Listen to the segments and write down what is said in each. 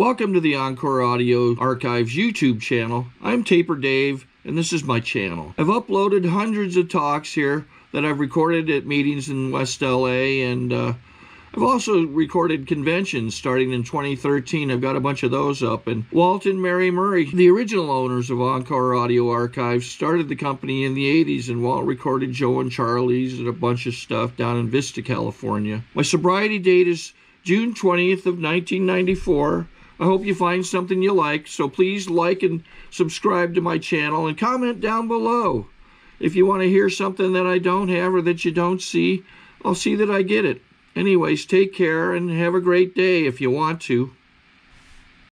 Welcome to the Encore Audio Archives YouTube channel. I'm Taper Dave, and this is my channel. I've uploaded hundreds of talks here that I've recorded at meetings in West LA, and I've also recorded conventions starting in 2013. I've got a bunch of those up. And Walt and Mary Murray, the original owners of Encore Audio Archives, started the company in the 80s, and Walt recorded Joe and Charlie's and a bunch of stuff down in Vista, California. My sobriety date is June 20th of 1994. I hope you find something you like, so please like and subscribe to my channel and comment down below. If you want to hear something that I don't have or that you don't see, I'll see that I get it. Anyways, take care and have a great day if you want to.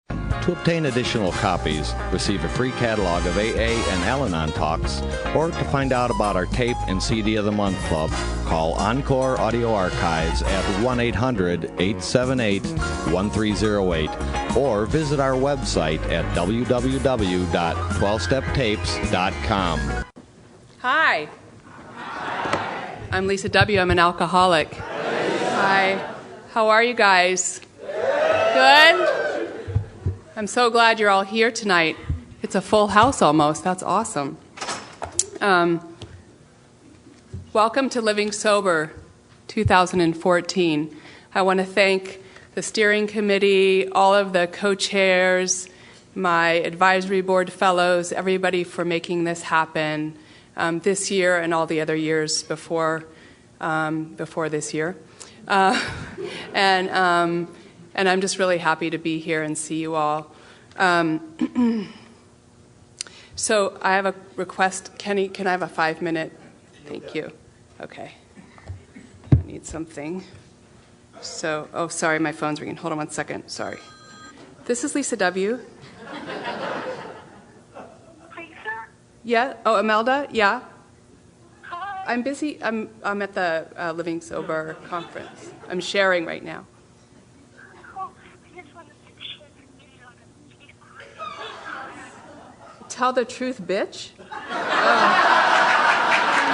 To obtain additional copies, receive a free catalog of AA and Al-Anon talks, or to find out about our tape and CD of the Month Club, call Encore Audio Archives at 1-800-878-1308 or visit our website at www.12steptapes.com. Hi. I'm Lisa W. I'm an alcoholic. Hi. How are you guys? Good? I'm so glad you're all here tonight. It's a full house almost. That's awesome. Welcome to Living Sober 2014. I want to thank the steering committee, all of the co-chairs, my advisory board fellows, everybody for making this happen this year and all the other years before this year. And I'm just really happy to be here and see you all. So I have a request. Kenny, can I have a 5-minute? Thank you. Okay. I need something. So, oh, sorry, my phone's ringing. Hold on 1 second. Sorry. This is Lisa W. Lisa? Yeah? Oh, Imelda? Yeah? Hi. I'm busy. I'm at the Living Sober conference. I'm sharing right now. Oh, I just wanted to share the news on the Tell the truth, bitch? Oh.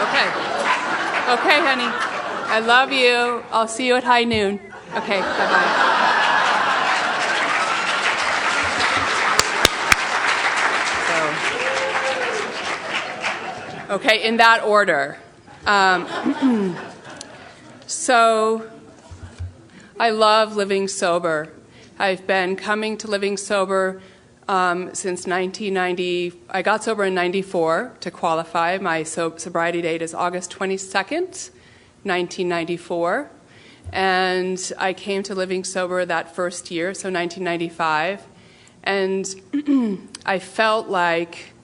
Okay. Okay, honey. I love you. I'll see you at high noon. Okay, bye-bye. So, okay, in that order. So, I love Living Sober. I've been coming to Living Sober since 1990. I got sober in 94 to qualify. My sobriety date is August 22nd, 1994. And I came to Living Sober that first year, so 1995. And I felt like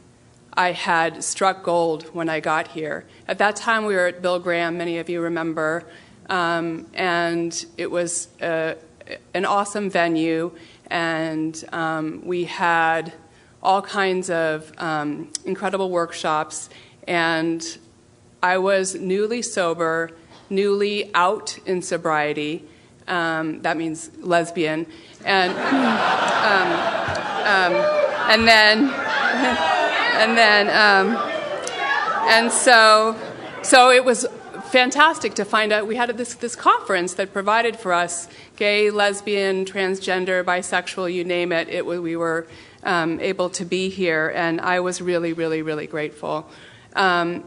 I had struck gold when I got here. At that time, we were at Bill Graham, many of you remember, and it was an awesome venue, and we had all kinds of incredible workshops, and I was newly sober, newly out in sobriety. That means lesbian, and so it was fantastic to find out we had this conference that provided for us gay, lesbian, transgender, bisexual, you name it. We were able to be here, and I was really, really, really grateful. And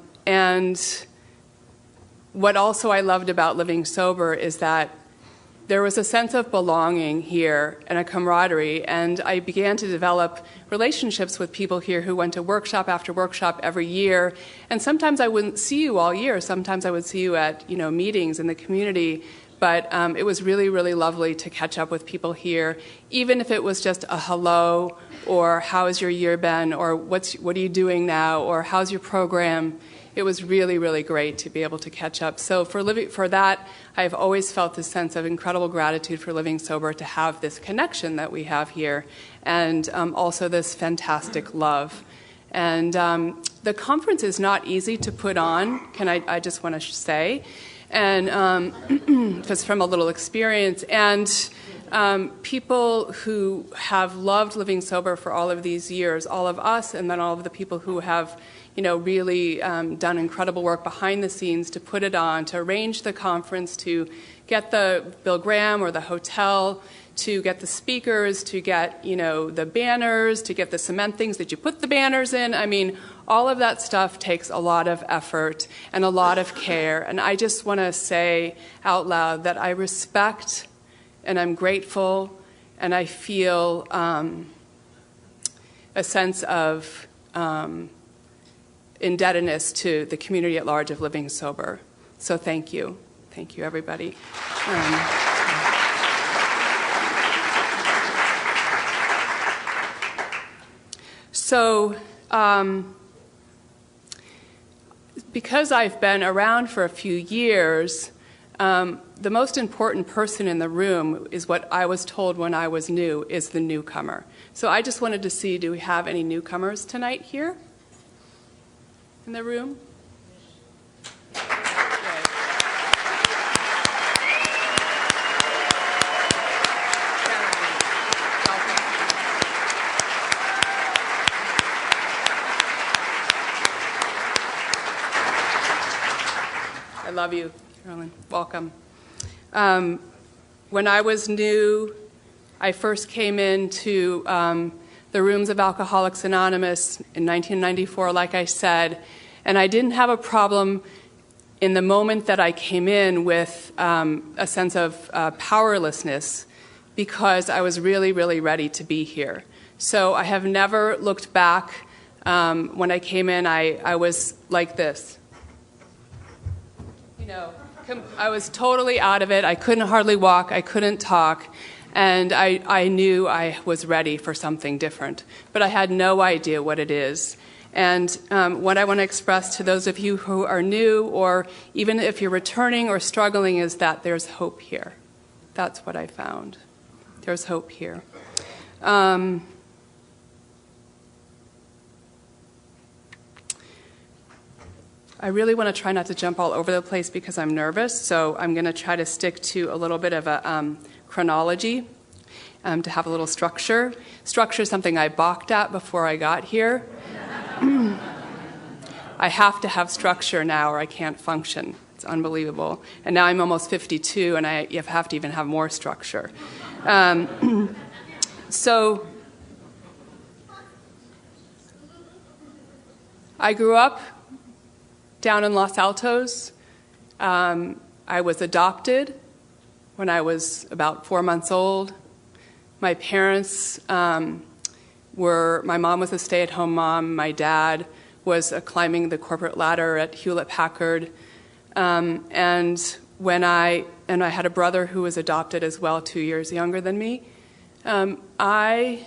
what also I loved about Living Sober is that there was a sense of belonging here and a camaraderie, and I began to develop relationships with people here who went to workshop after workshop every year. And sometimes I wouldn't see you all year. Sometimes I would see you at meetings in the community. But it was really, really lovely to catch up with people here, even if it was just a hello, or how has your year been, or what are you doing now, or how's your program. It was really, really great to be able to catch up. So for that, I've always felt this sense of incredible gratitude for Living Sober, to have this connection that we have here, and also this fantastic love. And the conference is not easy to put on, I just want to say, and just from a little experience. And people who have loved Living Sober for all of these years, all of us, and then all of the people who have really done incredible work behind the scenes to put it on, to arrange the conference, to get the Bill Graham or the hotel, to get the speakers, to get, the banners, to get the cement things that you put the banners in. I mean, all of that stuff takes a lot of effort and a lot of care. And I just want to say out loud that I respect and I'm grateful and I feel a sense of indebtedness to the community at large of living sober. So thank you. Thank you, everybody. Because I've been around for a few years, the most important person in the room is what I was told when I was new, is the newcomer. So I just wanted to see, do we have any newcomers tonight here in the room? I love you, Carolyn. Welcome. When I was new, I first came into the rooms of Alcoholics Anonymous in 1994, like I said, and I didn't have a problem in the moment that I came in with a sense of powerlessness because I was really, really ready to be here. So I have never looked back. When I came in, I was like this. I was totally out of it. I couldn't hardly walk. I couldn't talk. And I knew I was ready for something different. But I had no idea what it is. And what I want to express to those of you who are new, or even if you're returning or struggling, is that there's hope here. That's what I found. There's hope here. I really want to try not to jump all over the place because I'm nervous, so I'm going to try to stick to a little bit of a chronology to have a little structure. Structure is something I balked at before I got here. I have to have structure now or I can't function. It's unbelievable. And now I'm almost 52 and I have to even have more structure. So I grew up down in Los Altos. I was adopted when I was about 4 months old. My parents my mom was a stay-at-home mom. My dad was climbing the corporate ladder at Hewlett-Packard. And I had a brother who was adopted as well, 2 years younger than me. What I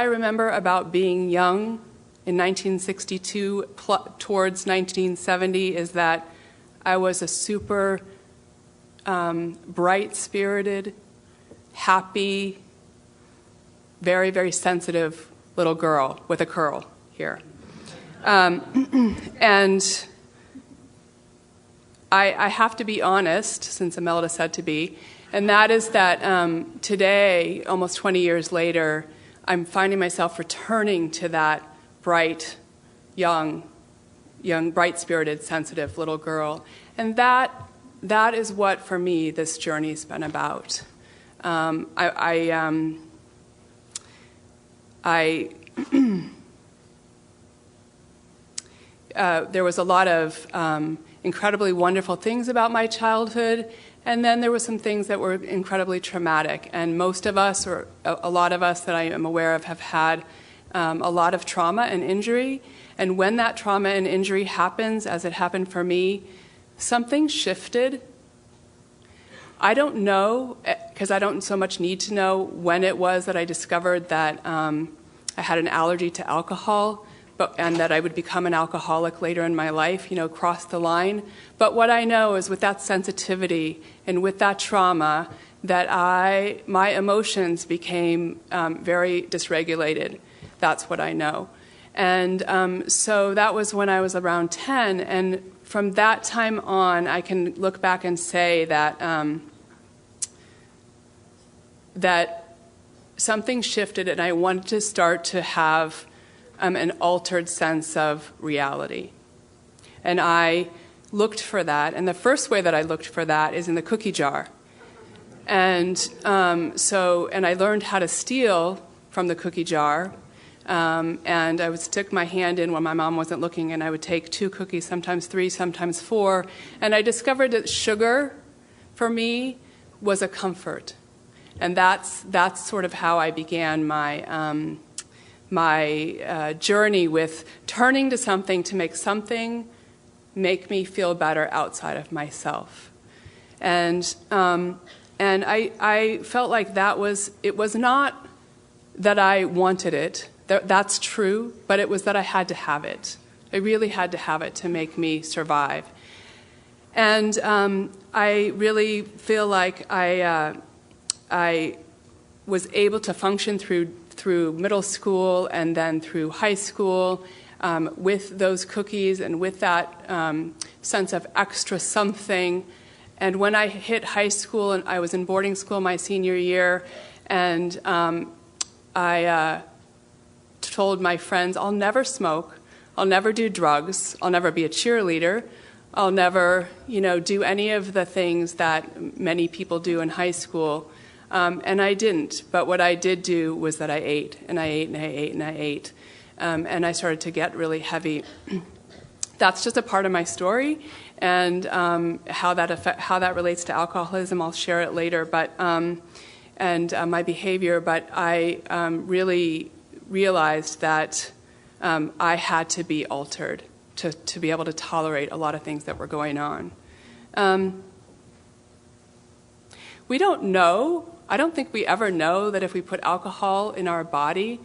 remember about being young in 1962 towards 1970 is that I was a super bright-spirited, happy, very, very sensitive little girl with a curl here. And I have to be honest, since Imelda said to be, and that is that today, almost 20 years later, I'm finding myself returning to that bright, young, bright-spirited, sensitive little girl. And that is what, for me, this journey's been about. There was a lot of incredibly wonderful things about my childhood, and then there were some things that were incredibly traumatic. And most of us, or a lot of us that I am aware of, have had a lot of trauma and injury. And when that trauma and injury happens, as it happened for me, something shifted. I don't know, because I don't so much need to know when it was that I discovered that I had an allergy to alcohol, and that I would become an alcoholic later in my life, cross the line. But what I know is with that sensitivity and with that trauma, that my emotions became very dysregulated. That's what I know. And so that was when I was around 10, and from that time on, I can look back and say that that something shifted, and I wanted to start to have an altered sense of reality. And I looked for that, and the first way that I looked for that is in the cookie jar. And and I learned how to steal from the cookie jar. And I would stick my hand in when my mom wasn't looking, and I would take 2 cookies, sometimes 3, sometimes 4. And I discovered that sugar, for me, was a comfort. And that's sort of how I began my journey with turning to something to make something make me feel better outside of myself. And I felt like it was not that I wanted it. That's true, but it was that I had to have it. I really had to have it to make me survive. And I really feel like I was able to function through middle school and then through high school with those cookies and with that sense of extra something. And when I hit high school, and I was in boarding school my senior year, and I told my friends, I'll never smoke, I'll never do drugs, I'll never be a cheerleader, I'll never, do any of the things that many people do in high school. And I didn't. But what I did do was that I ate, and I ate, and I ate, and I ate. And I started to get really heavy. That's just a part of my story, and how that relates to alcoholism, I'll share it later. But and my behavior. But I really realized that I had to be altered to be able to tolerate a lot of things that were going on. We don't know. I don't think we ever know that if we put alcohol in our body,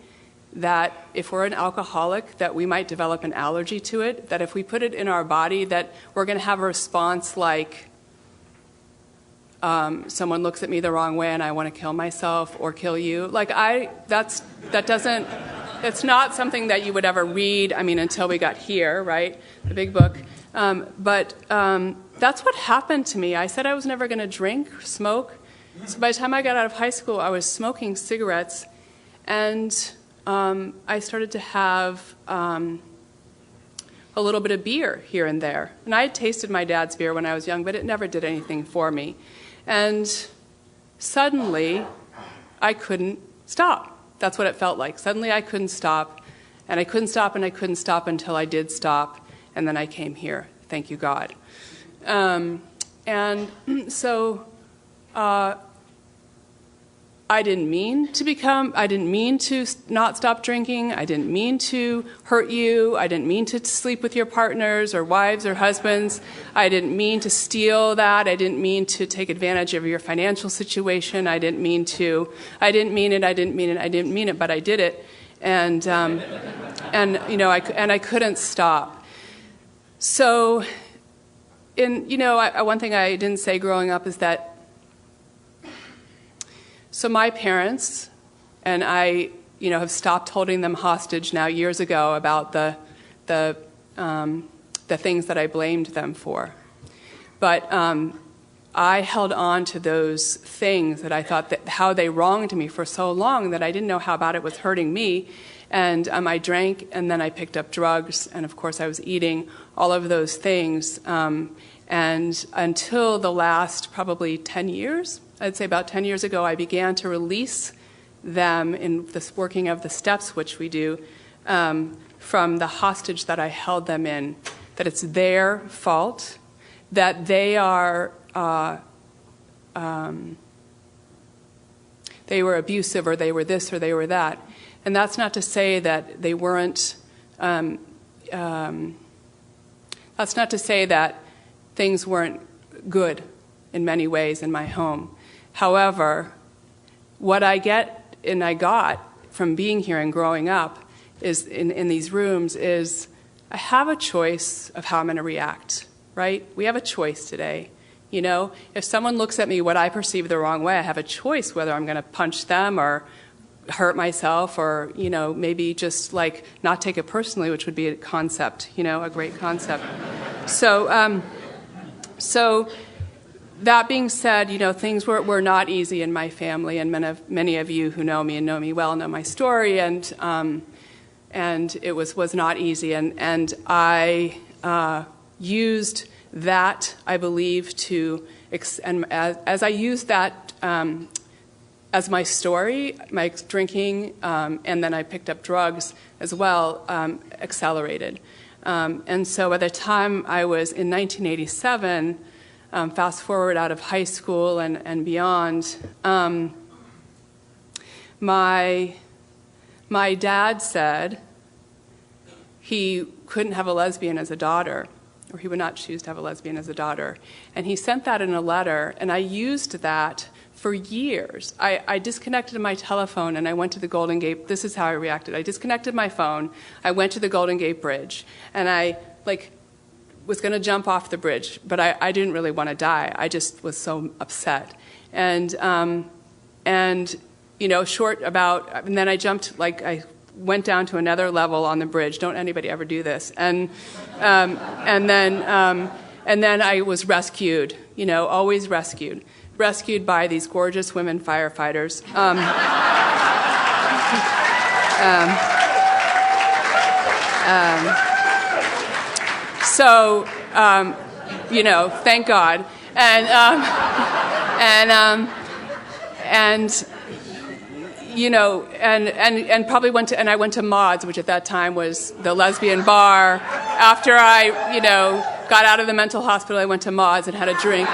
that if we're an alcoholic, that we might develop an allergy to it, that if we put it in our body, that we're going to have a response like someone looks at me the wrong way and I want to kill myself or kill you. It's not something that you would ever read, until we got here, right? The big book. But that's what happened to me. I said I was never going to drink or smoke. So by the time I got out of high school, I was smoking cigarettes, and I started to have a little bit of beer here and there. And I had tasted my dad's beer when I was young, but it never did anything for me. And suddenly, I couldn't stop. That's what it felt like. Suddenly, I couldn't stop, and I couldn't stop, and I couldn't stop until I did stop, and then I came here. Thank you, God. I didn't mean to not stop drinking. I didn't mean to hurt you. I didn't mean to sleep with your partners or wives or husbands. I didn't mean to steal that. I didn't mean to take advantage of your financial situation. I didn't mean it, but I did it. And I couldn't stop. So, one thing I didn't say growing up is that, so my parents, and I, have stopped holding them hostage now years ago about the things that I blamed them for. But I held on to those things that I thought that how they wronged me for so long that I didn't know how bad it was hurting me. And I drank, and then I picked up drugs, and of course I was eating, all of those things. And until the last probably 10 years, I'd say about 10 years ago, I began to release them in this working of the steps, which we do, from the hostage that I held them in, that it's their fault, that they are, they were abusive, or they were this, or they were that. And that's not to say that they weren't, that's not to say that things weren't good in many ways in my home. However, what I get and I got from being here and growing up is in these rooms is I have a choice of how I'm going to react, right? We have a choice today. If someone looks at me what I perceive the wrong way, I have a choice whether I'm going to punch them or hurt myself or, maybe just like not take it personally, which would be a concept, a great concept. So that being said, things were not easy in my family, and many of you who know me and know me well know my story, and it was not easy, and I used that, I believe, as I used that as my story, my drinking, and then I picked up drugs as well, accelerated. And so by the time I was in 1987, fast forward out of high school and beyond, my dad said he couldn't have a lesbian as a daughter, or he would not choose to have a lesbian as a daughter. And he sent that in a letter, and I used that for years. I disconnected my telephone and I went to the Golden Gate. This is how I reacted. I disconnected my phone. I went to the Golden Gate Bridge, and I was going to jump off the bridge, but I didn't really want to die. I just was so upset. And then I jumped, I went down to another level on the bridge. Don't anybody ever do this. And then I was rescued, always rescued by these gorgeous women firefighters. Thank God. And probably I went to Maud's, which at that time was the lesbian bar. After I, got out of the mental hospital, I went to Maud's and had a drink.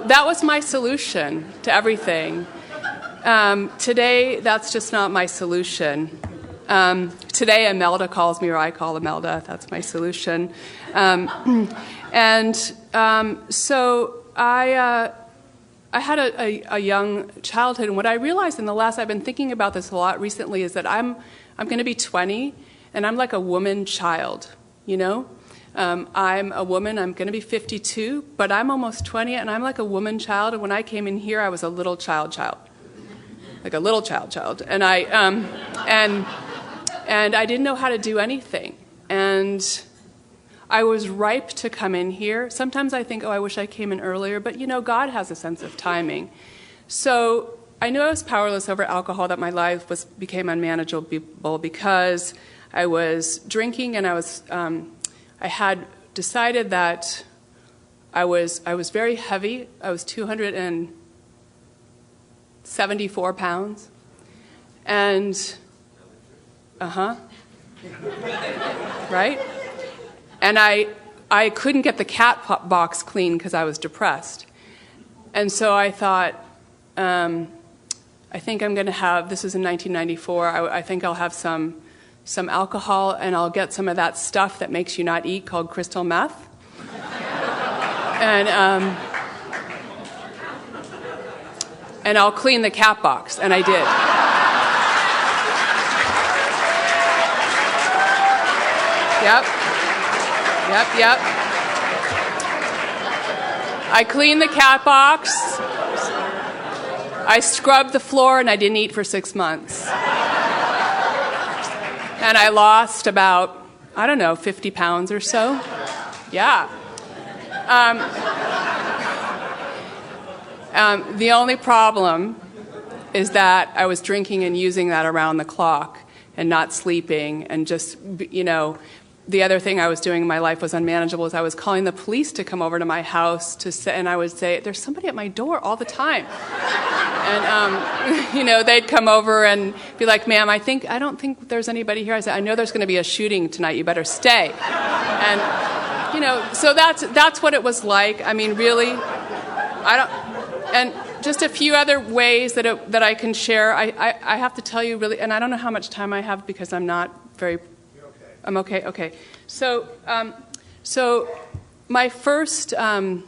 That was my solution to everything. Today, that's just not my solution. Today, Imelda calls me, or I call Imelda. That's my solution. So I had a young childhood, and what I realized I've been thinking about this a lot recently, is that I'm going to be 20, and I'm like a woman child, I'm a woman, I'm going to be 52, but I'm almost 20, and I'm like a woman child, and when I came in here, I was a little child, like a little child, and I didn't know how to do anything, and I was ripe to come in here. Sometimes I think, I wish I came in earlier, but God has a sense of timing. So I knew I was powerless over alcohol, that my life became unmanageable because I was drinking, and I had decided that I was very heavy. I was 274 pounds. And, right? And I couldn't get the cat box clean because I was depressed. And so I thought, I think I'm going to have, this was in 1994, I think I'll have some alcohol, and I'll get some of that stuff that makes you not eat called crystal meth. And I'll clean the cat box, and I did. Yep. I cleaned the cat box. I scrubbed the floor, and I didn't eat for 6 months. And I lost about, 50 pounds or so. Yeah. The only problem is that I was drinking and using that around the clock and not sleeping, and just, the other thing I was doing in my life was unmanageable. Is I was calling the police to come over to my house and I would say, "There's somebody at my door all the time," and they'd come over and be like, "Ma'am, I don't think there's anybody here." I said, "I know there's going to be a shooting tonight. You better stay." And so that's what it was like. I mean, really, and just a few other ways that I can share. I have to tell you really, and I don't know how much time I have because I'm not very. I'm okay. Okay. So my first, I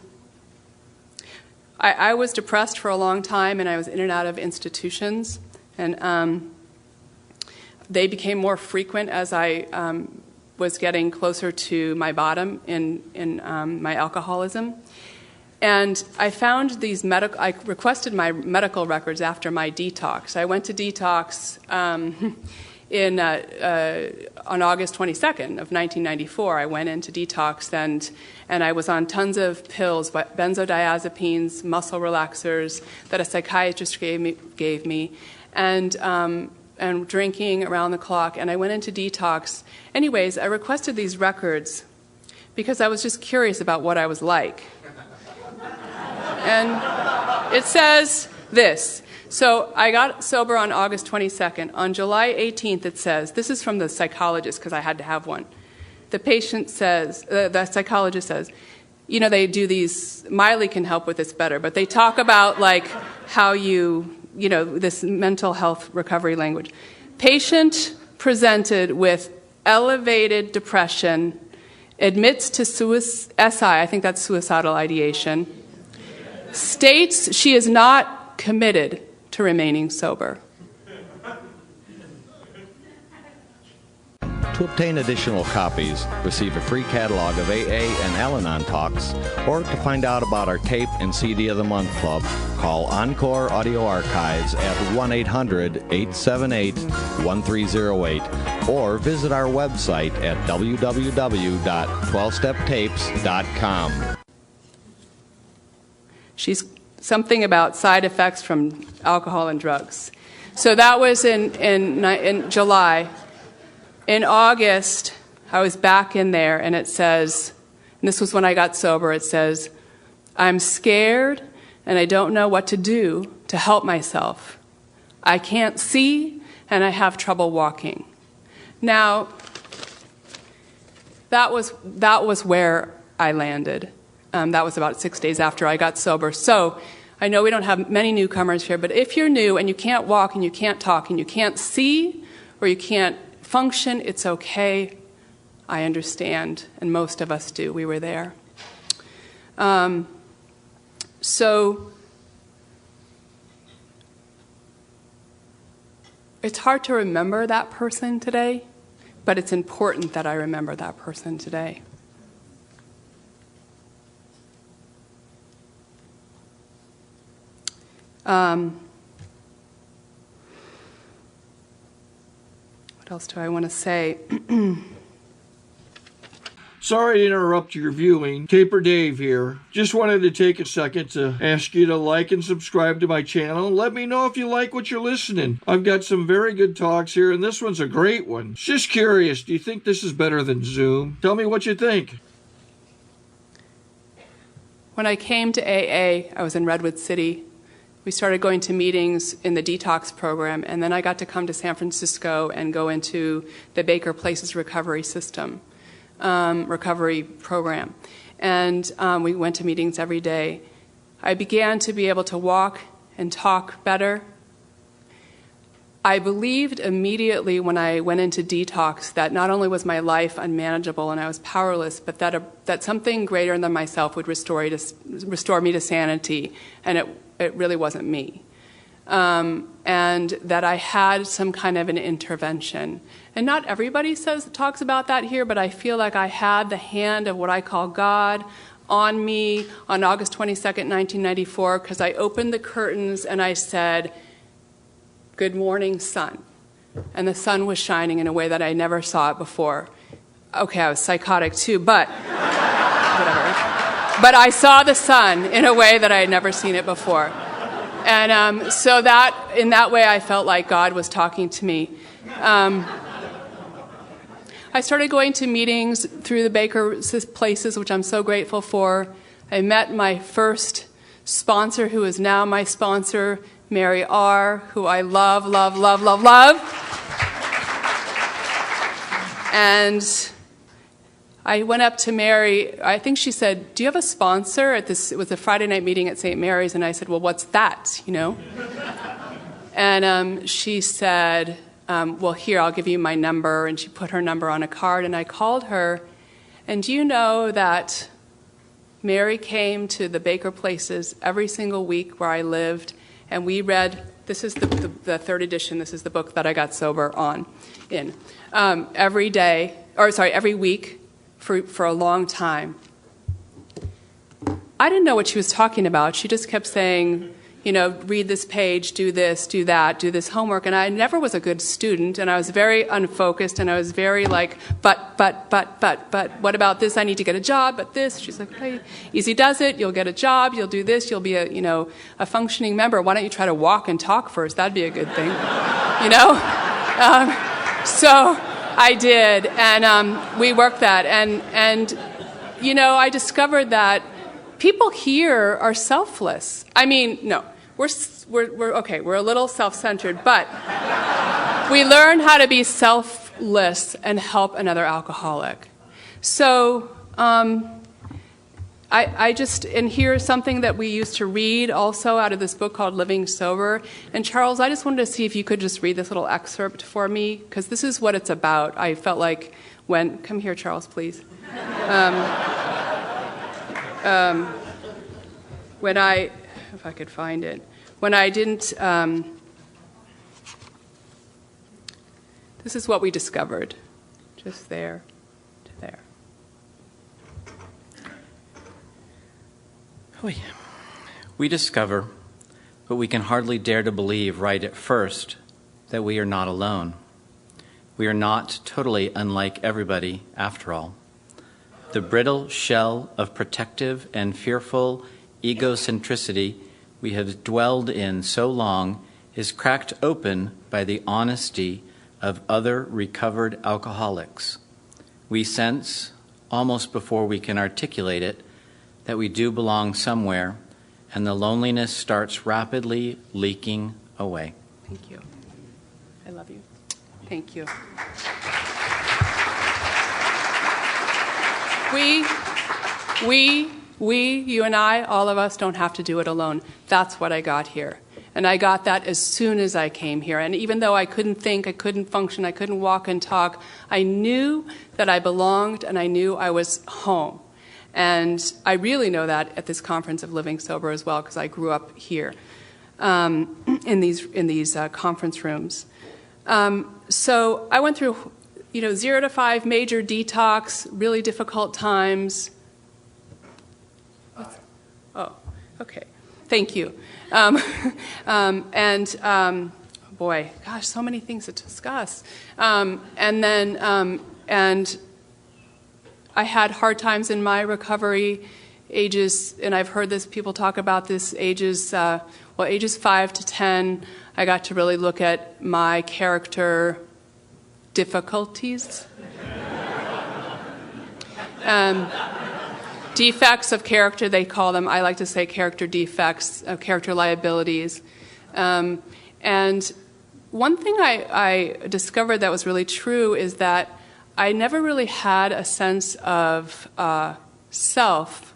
was depressed for a long time, and I was in and out of institutions, and they became more frequent as I was getting closer to my bottom in my alcoholism. And I found I requested my medical records after my detox. I went to detox on August 22nd of 1994, I went into detox, and I was on tons of pills, benzodiazepines, muscle relaxers that a psychiatrist gave me, and drinking around the clock. And I went into detox. Anyways, I requested these records because I was just curious about what I was like. And it says this. So I got sober on August 22nd. On July 18th, it says, this is from the psychologist because I had to have one. The patient says, the psychologist says, you know, they do these, Miley can help with this better, but they talk about like how you know, this mental health recovery language. Patient presented with elevated depression, admits to SI, I think that's suicidal ideation, states she is not committed to remaining sober. To obtain additional copies, receive a free catalog of AA and Al-Anon talks, or to find out about our tape and CD of the Month Club, call Encore Audio Archives at 1-800-878-1308, or visit our website at www.12steptapes.com. She's something about side effects from alcohol and drugs. So that was in July. In August, I was back in there, and it says, and this was when I got sober, it says, I'm scared, and I don't know what to do to help myself. I can't see, and I have trouble walking. Now, that was where I landed. That was about 6 days after I got sober. So I know we don't have many newcomers here, but if you're new and you can't walk and you can't talk and you can't see or you can't function, it's okay. I understand, and most of us do. We were there. So it's hard to remember that person today, but it's important that I remember that person today. What else do I want to say? Sorry to interrupt your viewing. Taper Dave here. Just wanted to take a second to ask you to like and subscribe to my channel. Let me know if you like what you're listening. I've got some very good talks here, and this one's a great one. Just curious, do you think this is better than Zoom? Tell me what you think. When I came to AA, I was in Redwood City. We started going to meetings in the detox program, and then I got to come to San Francisco and go into the Baker Places recovery system, recovery program. And we went to meetings every day. I began to be able to walk and talk better. I believed immediately when I went into detox that not only was my life unmanageable and I was powerless, but that something greater than myself would restore me to sanity, and it really wasn't me. And that I had some kind of an intervention. And not everybody talks about that here, but I feel like I had the hand of what I call God on me on August 22nd, 1994, because I opened the curtains and I said, "Good morning, sun." And the sun was shining in a way that I never saw it before. Okay, I was psychotic too, but whatever. But I saw the sun in a way that I had never seen it before. And so that, in that way, I felt like God was talking to me. I started going to meetings through the Baker Places, which I'm so grateful for. I met my first sponsor, who is now my sponsor, Mary R., who I love, love, love, love, love. And I went up to Mary. I think she said, "Do you have a sponsor?" It was a Friday night meeting at St. Mary's, and I said, "Well, what's that?" You know. And she said, "Well, here, I'll give you my number." And she put her number on a card, and I called her. And do you know that Mary came to the Baker Places every single week where I lived, and we read. This is the third edition. This is the book that I got sober in every week. For a long time. I didn't know what she was talking about. She just kept saying, you know, read this page, do this, do that, do this homework. And I never was a good student, and I was very unfocused, and I was very like, but, what about this? I need to get a job, but this. She's like, okay, easy does it. You'll get a job. You'll do this. You'll be a functioning member. Why don't you try to walk and talk first? That'd be a good thing, you know? So I did, and we worked that, and I discovered that people here are selfless. I mean, no, we're okay. We're a little self-centered, but we learn how to be selfless and help another alcoholic. So I just, and here's something that we used to read also out of this book called Living Sober. And Charles, I just wanted to see if you could just read this little excerpt for me, because this is what it's about. I felt like come here, Charles, please. When I, if I could find it, when I didn't, this is what we discovered, just there to there. We discover, but we can hardly dare to believe right at first, that we are not alone. We are not totally unlike everybody after all. The brittle shell of protective and fearful egocentricity we have dwelled in so long is cracked open by the honesty of other recovered alcoholics. We sense, almost before we can articulate it, that we do belong somewhere, and the loneliness starts rapidly leaking away. Thank you. I love you. Thank you. You and I, all of us, don't have to do it alone. That's what I got here. And I got that as soon as I came here. And even though I couldn't think, I couldn't function, I couldn't walk and talk, I knew that I belonged and I knew I was home. And I really know that at this conference of Living Sober as well, because I grew up here in these conference rooms. So I went through, 0 to 5 major detox, really difficult times. Oh, okay. Thank you. Boy, gosh, so many things to discuss. And I had hard times in my recovery, ages, and I've heard this, people talk about this, ages 5 to 10, I got to really look at my character difficulties. Defects of character, they call them. I like to say character defects, character liabilities. And one thing I discovered that was really true is that I never really had a sense of self.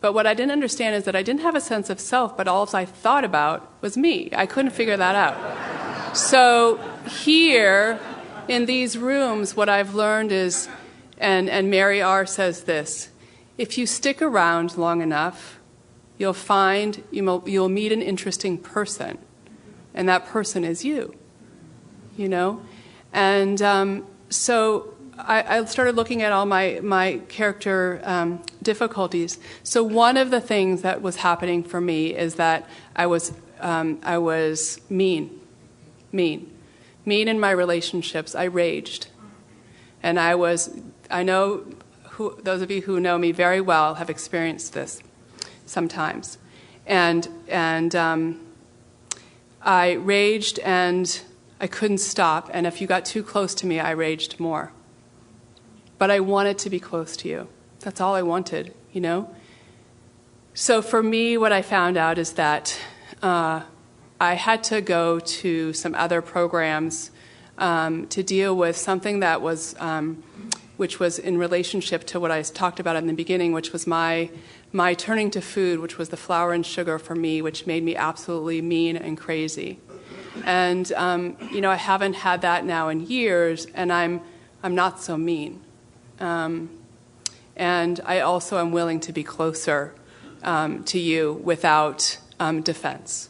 But what I didn't understand is that I didn't have a sense of self, but all I thought about was me. I couldn't figure that out. So here, in these rooms, what I've learned is, and Mary R. says this, if you stick around long enough, you'll meet an interesting person, and that person is you, And so I started looking at all my character difficulties. So one of the things that was happening for me is that I was mean in my relationships. I raged, and I know those of you who know me very well have experienced this sometimes, and I raged and I couldn't stop. And if you got too close to me, I raged more. But I wanted to be close to you. That's all I wanted, So for me, what I found out is that I had to go to some other programs to deal with something that was, which was in relationship to what I talked about in the beginning, which was my turning to food, which was the flour and sugar for me, which made me absolutely mean and crazy. And I haven't had that now in years, and I'm not so mean. And I also am willing to be closer to you without defense.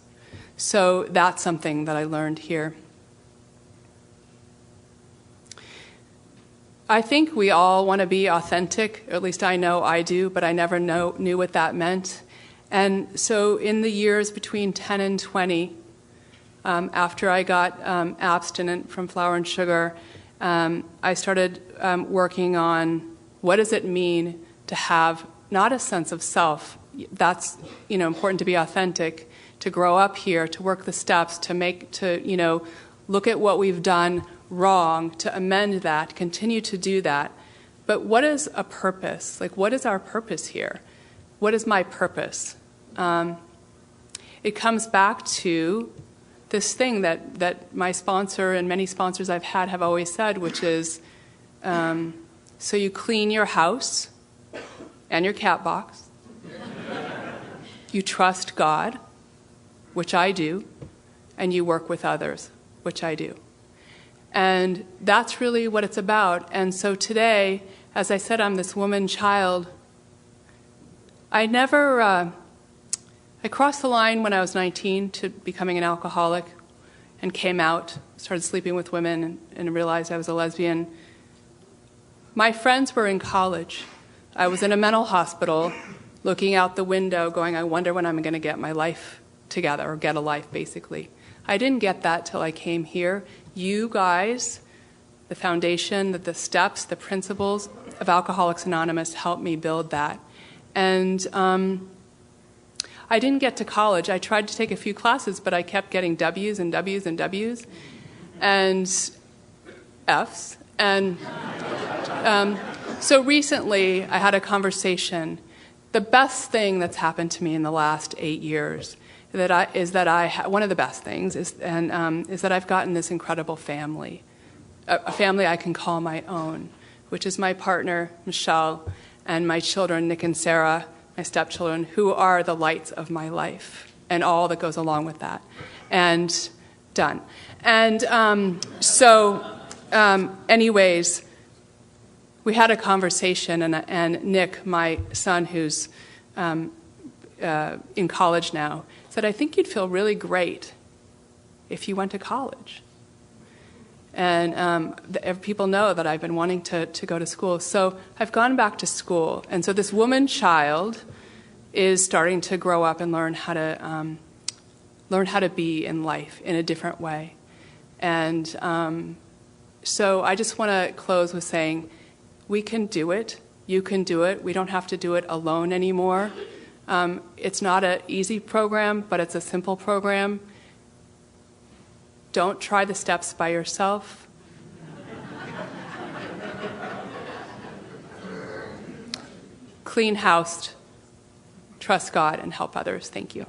So that's something that I learned here. I think we all want to be authentic, or at least I know I do, but I never knew what that meant. And so in the years between 10 and 20, after I got abstinent from flour and sugar, I started working on what does it mean to have not a sense of self. That's important to be authentic, to grow up here, to work the steps, to look at what we've done wrong, to amend that, continue to do that. But what is a purpose? Like, what is our purpose here? what is my purpose? It comes back to this thing that my sponsor and many sponsors I've had have always said, which is, so you clean your house and your cat box. You trust God, which I do, and you work with others, which I do. And that's really what it's about. And so today, as I said, I'm this woman child. I crossed the line when I was 19 to becoming an alcoholic and came out, started sleeping with women, and realized I was a lesbian. My friends were in college. I was in a mental hospital looking out the window going, I wonder when I'm going to get my life together, or get a life, basically. I didn't get that till I came here. You guys, the foundation, the steps, the principles of Alcoholics Anonymous helped me build that. And I didn't get to college. I tried to take a few classes, but I kept getting W's and W's and W's and F's. And so recently I had a conversation. The best thing that's happened to me in the last 8 years one of the best things is that I've gotten this incredible family, a family I can call my own, which is my partner, Michelle, and my children, Nick and Sarah, my stepchildren, who are the lights of my life and all that goes along with that. And done. And anyways, we had a conversation, and Nick, my son, who's in college now, said, I think you'd feel really great if you went to college. And people know that I've been wanting to go to school. So I've gone back to school. And so this woman child is starting to grow up and learn how to be in life in a different way. And so I just want to close with saying, we can do it. You can do it. We don't have to do it alone anymore. It's not an easy program, but it's a simple program. Don't try the steps by yourself. Clean house, trust God, and help others. Thank you.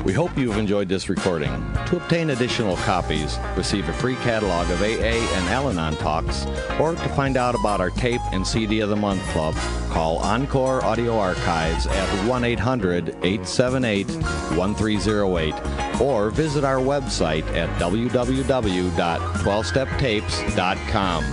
We hope you've enjoyed this recording. To obtain additional copies, receive a free catalog of AA and Al-Anon talks, or to find out about our tape and CD of the Month Club, call Encore Audio Archives at 1-800-878-1308, or visit our website at www.12steptapes.com.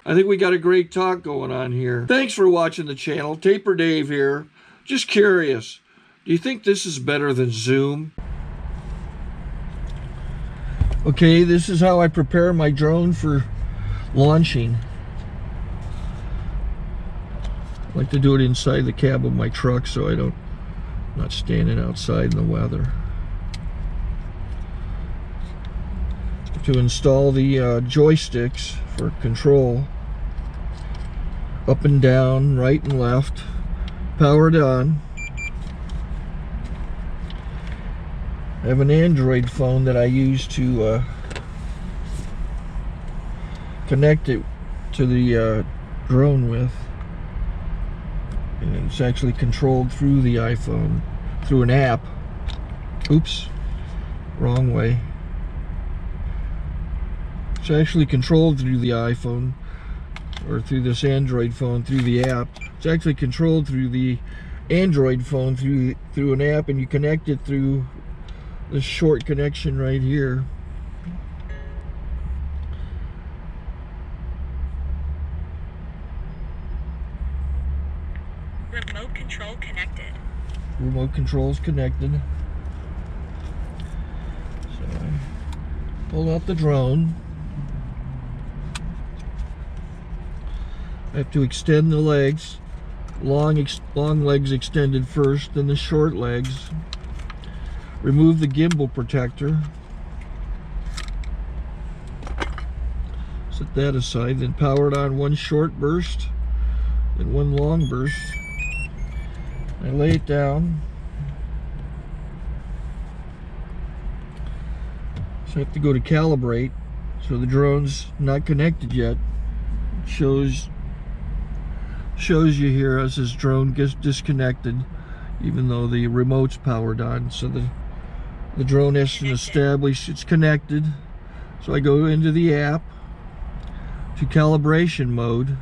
I think we got a great talk going on here. Thanks for watching the channel. Taper Dave here. Just curious, do you think this is better than Zoom? Okay, this is how I prepare my drone for launching. I like to do it inside the cab of my truck so I'm not standing outside in the weather. To install the joysticks for control, up and down, right and left, powered on. I have an Android phone that I use to connect it to the drone with, and it's actually controlled through the iPhone, through an app. Oops, wrong way. It's actually controlled through the iPhone, or through this Android phone, through the app. It's actually controlled through the Android phone, through an app, and you connect it through this short connection right here. remote control is connected. So I pull out the drone. I have to extend the legs. Long legs extended first, then the short legs. Remove the gimbal protector. Set that aside, then power it on one short burst, then one long burst. I lay it down. So I have to go to calibrate. So the drone's not connected yet. It shows you here as this drone gets disconnected, even though the remote's powered on. So the drone has to establish it's connected. So I go into the app to calibration mode.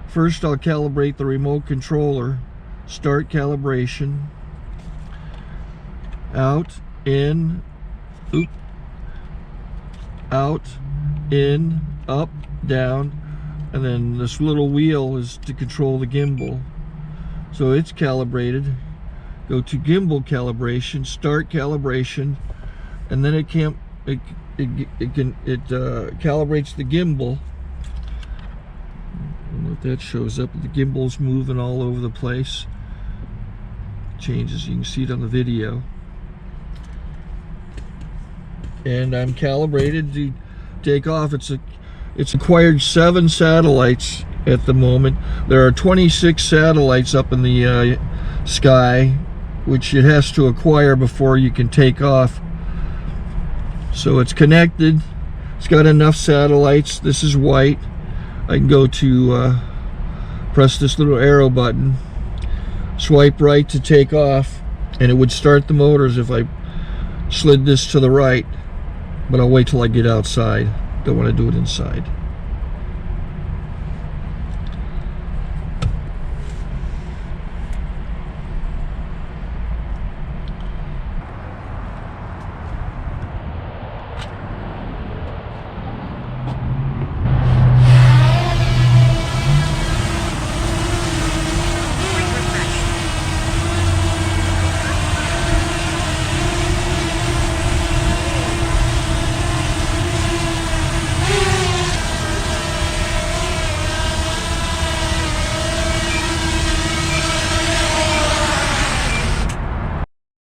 First I'll calibrate the remote controller. Start calibration. Out, in, out, in, up, down, and then this little wheel is to control the gimbal. So it's calibrated. Go to gimbal calibration, start calibration, and then it calibrates the gimbal. I don't know if that shows up. The gimbal's moving all over the place. Changes, you can see it on the video. And I'm calibrated to take off. It's acquired 7 satellites at the moment. There are 26 satellites up in the sky, which it has to acquire before you can take off. So it's connected. It's got enough satellites. This is white. I can go to press this little arrow button, swipe right to take off, and it would start the motors if I slid this to the right. But I'll wait till I get outside. Don't want to do it inside.